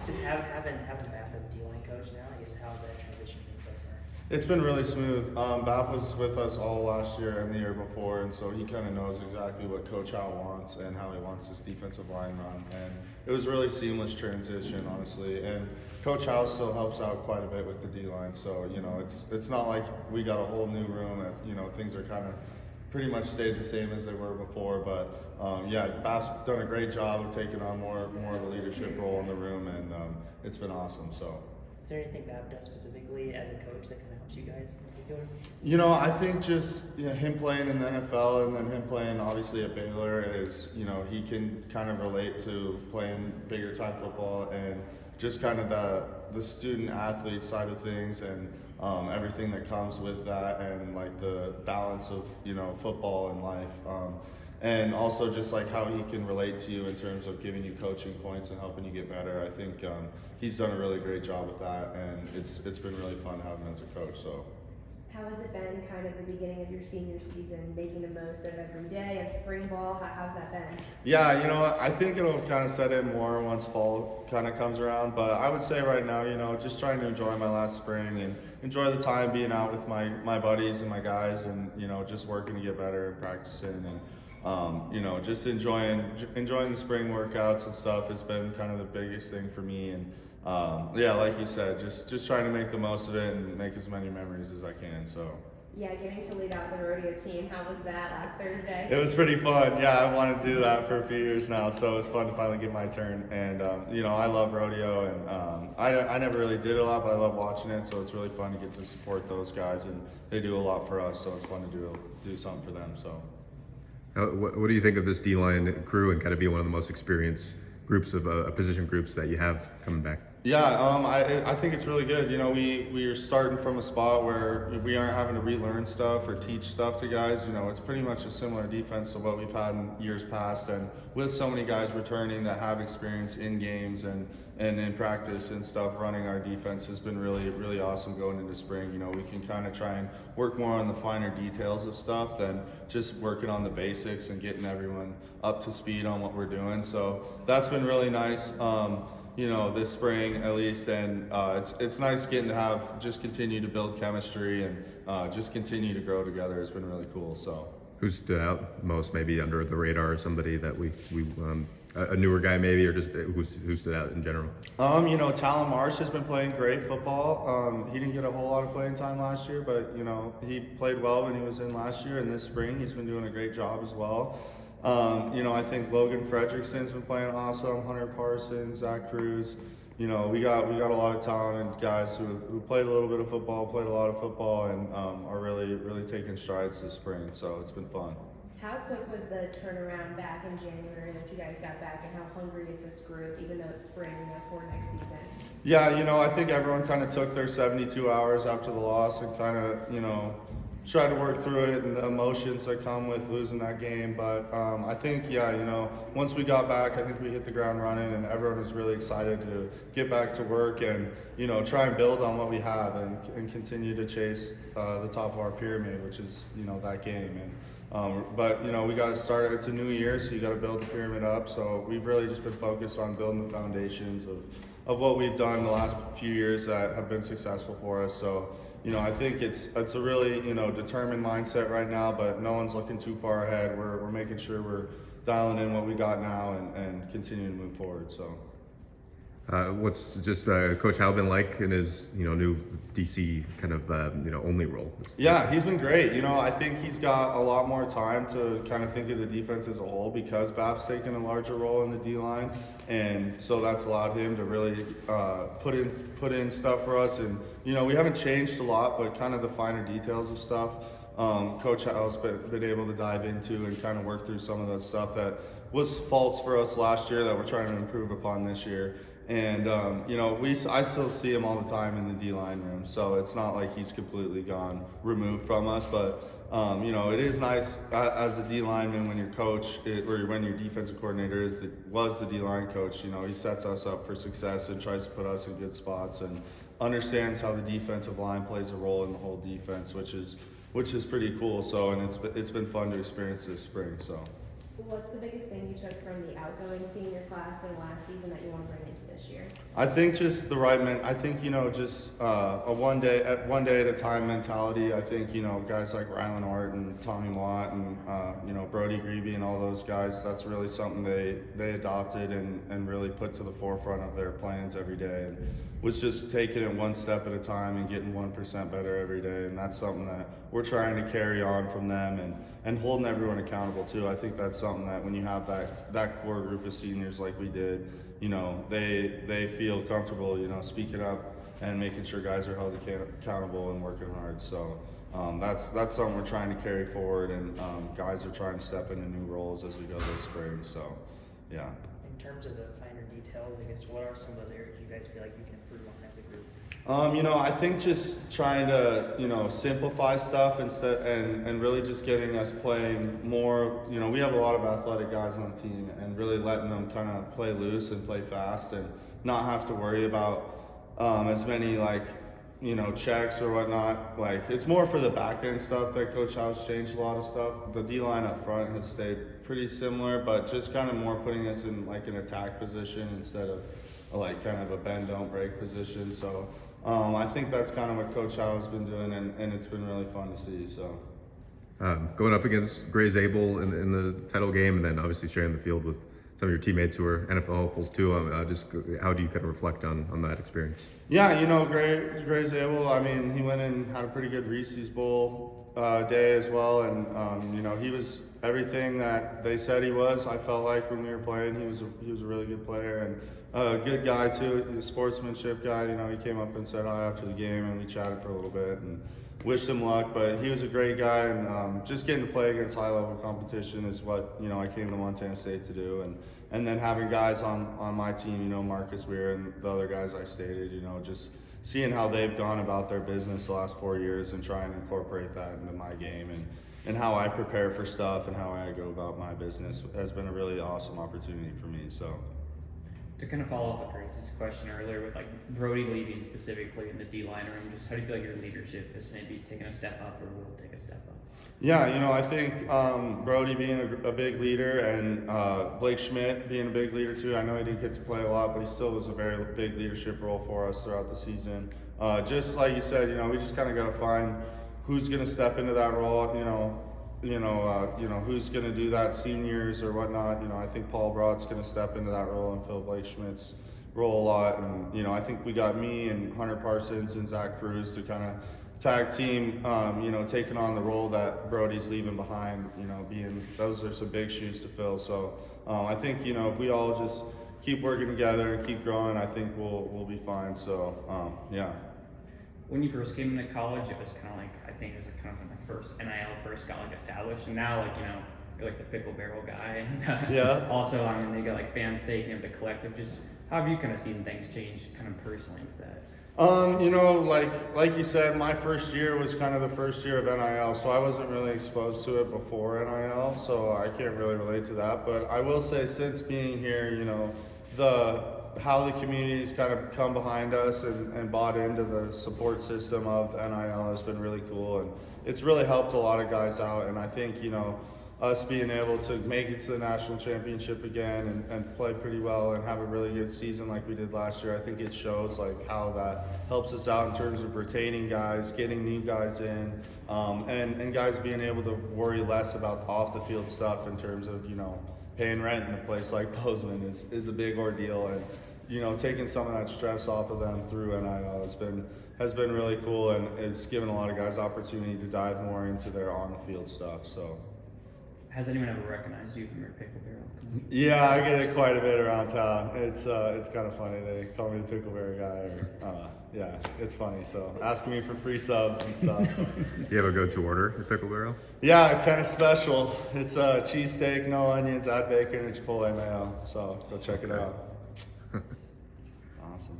Just having Bap as a D-line coach now, I guess, how has that transition been so far? It's been really smooth. Bap was with us all last year and the year before, and so he kind of knows exactly what Coach Howe wants and how he wants his defensive line run. And it was really seamless transition, honestly. And Coach Howe still helps out quite a bit with the D-line, so it's not like we got a whole new room. Things are kind of pretty much stayed the same as they were before. But Bap's done a great job of taking on more of a leadership role in the room, and it's been awesome. So. Is there anything Bab does specifically as a coach that kind of helps you guys in particular? I think just him playing in the NFL and then him playing obviously at Baylor is, he can kind of relate to playing bigger time football and just kind of the student athlete side of things and everything that comes with that and like the balance of, football and life. And also just like how he can relate to you in terms of giving you coaching points and helping you get better. I think he's done a really great job with that, and it's been really fun having him as a coach. So. How has it been kind of the beginning of your senior season, making the most of every day of spring ball? How's that been? Yeah, I think it'll kind of set in more once fall kind of comes around. But I would say right now, just trying to enjoy my last spring and enjoy the time being out with my buddies and my guys and, just working to get better and practicing and, just enjoying the spring workouts and stuff has been kind of the biggest thing for me. And like you said, just trying to make the most of it and make as many memories as I can. So. Yeah, getting to lead out the rodeo team. How was that last Thursday? It was pretty fun. Yeah, I wanted to do that for a few years now, so it was fun to finally get my turn. And I love rodeo, and I never really did a lot, but I love watching it. So it's really fun to get to support those guys, and they do a lot for us. So it's fun to do something for them. So. What do you think of this D-line crew and kind of be one of the most experienced groups of position groups that you have coming back? Yeah, I think it's really good. We are starting from a spot where we aren't having to relearn stuff or teach stuff to guys. It's pretty much a similar defense to what we've had in years past. And with so many guys returning that have experience in games and in practice and stuff, running our defense has been really, really awesome going into spring. We can kind of try and work more on the finer details of stuff than just working on the basics and getting everyone up to speed on what we're doing. So that's been really nice. This spring at least, and it's nice getting to just continue to build chemistry and just continue to grow together. It's been really cool. So. Who stood out most, maybe under the radar, somebody that we a newer guy maybe, or just who stood out in general? Talon Marsh has been playing great football. He didn't get a whole lot of playing time last year, but he played well when he was in last year, and this spring he's been doing a great job as well. I think Logan Fredrickson's been playing awesome. Hunter Parsons, Zach Cruz. We got a lot of talented guys who played a little bit of football, played a lot of football, and are really, really taking strides this spring. So it's been fun. How quick was the turnaround back in January that you guys got back, and how hungry is this group, even though it's spring, for next season? Yeah, I think everyone kind of took their 72 hours after the loss and kind of, tried to work through it and the emotions that come with losing that game. But I think, once we got back, I think we hit the ground running, and everyone was really excited to get back to work and, try and build on what we have and continue to chase the top of our pyramid, which is, that game. But we got to start. It's a new year, so you got to build the pyramid up. So we've really just been focused on building the foundations of what we've done the last few years that have been successful for us. So I think it's a really determined mindset right now, but no one's looking too far ahead. We're making sure we're dialing in what we got now and continuing to move forward. So. What's just Coach Howe been like in his new DC kind of only role? Yeah, he's been great. I think he's got a lot more time to kind of think of the defense as a whole because Bab's taken a larger role in the D line, and so that's allowed him to really put in stuff for us. And we haven't changed a lot, but kind of the finer details of stuff. Coach Howe's been able to dive into and kind of work through some of that stuff that was faults for us last year that we're trying to improve upon this year. And, I still see him all the time in the D-line room, so it's not like he's completely removed from us. But, it is nice as a D-lineman when your coach, or when your defensive coordinator was the D-line coach, he sets us up for success and tries to put us in good spots and understands how the defensive line plays a role in the whole defense, which is pretty cool. So, and it's been fun to experience this spring, so. What's the biggest thing you took from the outgoing senior class in last season that you want to bring into this year? I think just the right I think, just a one day at a time mentality. I think, guys like Rylan Ort and Tommy Mott and, Brody Grebe and all those guys, that's really something they adopted and really put to the forefront of their plans every day, and was just taking it one step at a time and getting 1% better every day. And that's something that we're trying to carry on from them and holding everyone accountable too. I think that's something that when you have that core group of seniors like we did, they feel comfortable, speaking up and making sure guys are held accountable and working hard. So that's something we're trying to carry forward, and guys are trying to step into new roles as we go this spring. So, yeah. In terms of the finer details, I guess, what are some of those areas you guys feel like you can improve on as a group? I think just trying to, simplify stuff and really just getting us playing more. We have a lot of athletic guys on the team, and really letting them kind of play loose and play fast and not have to worry about as many checks or whatnot. Like, it's more for the back end stuff that Coach Howe's changed a lot of stuff. The D line up front has stayed pretty similar, but just kind of more putting us in an attack position instead of kind of a bend don't break position. So I think that's kind of what Coach Howe has been doing, and it's been really fun to see. So going up against Gray Zabel in the title game, and then obviously sharing the field with some of your teammates who are NFL hopefuls too. Just how do you kind of reflect on that experience? Yeah, Gray Zabel, I mean, he went and had a pretty good Reese's Bowl day as well, and he was everything that they said he was. I felt like when we were playing, he was a really good player and a good guy too, a sportsmanship guy. He came up and said hi after the game, and we chatted for a little bit and wished him luck. But he was a great guy, and just getting to play against high-level competition is what I came to Montana State to do. And then having guys on my team, Marcus Weir and the other guys I stated, just seeing how they've gone about their business the last 4 years and trying to incorporate that into my game and how I prepare for stuff and how I go about my business has been a really awesome opportunity for me. So. To kind of follow off of Grace's question earlier with Brody leaving specifically in the D-line room, just how do you feel like your leadership has maybe taken a step up or will take a step up? Yeah, I think Brody being a big leader and Blake Schmidt being a big leader too. I know he didn't get to play a lot, but he still was a very big leadership role for us throughout the season. Just like you said, we just kind of got to find who's going to step into that role, who's going to do that, seniors or whatnot. I think Paul Broad's going to step into that role and fill Blake Schmidt's role a lot. And, I think we got me and Hunter Parsons and Zach Cruz to kind of tag team, taking on the role that Brody's leaving behind, those are some big shoes to fill. So I think, if we all just keep working together and keep growing, I think we'll be fine. So, yeah. When you first came into college, it was kind of I think it was kind of when the first NIL first got established, and now you're like the pickle barrel guy. And, yeah. Also, they got fans taking up the collective. Just how have you kind of seen things change kind of personally with that? Like you said, my first year was kind of the first year of NIL, so I wasn't really exposed to it before NIL, so I can't really relate to that. But I will say, since being here, how the community's kind of come behind us and bought into the support system of NIL has been really cool, and it's really helped a lot of guys out. And I think, us being able to make it to the national championship again and play pretty well and have a really good season like we did last year, I think it shows how that helps us out in terms of retaining guys, getting new guys in, and guys being able to worry less about off the field stuff in terms of, paying rent in a place like Bozeman is a big ordeal, and taking some of that stress off of them through NIL has been really cool, and it's given a lot of guys opportunity to dive more into their on the field stuff. So. Has anyone ever recognized you from your pickle barrel? Yeah, I get it quite a bit around town. It's kind of funny. They call me the pickle barrel guy, or yeah, it's funny. So asking me for free subs and stuff. Do you have a go-to order at Pickle Barrel? Yeah, kind of special. It's a cheesesteak, no onions, add bacon, and Chipotle mayo. So go check it out. Awesome.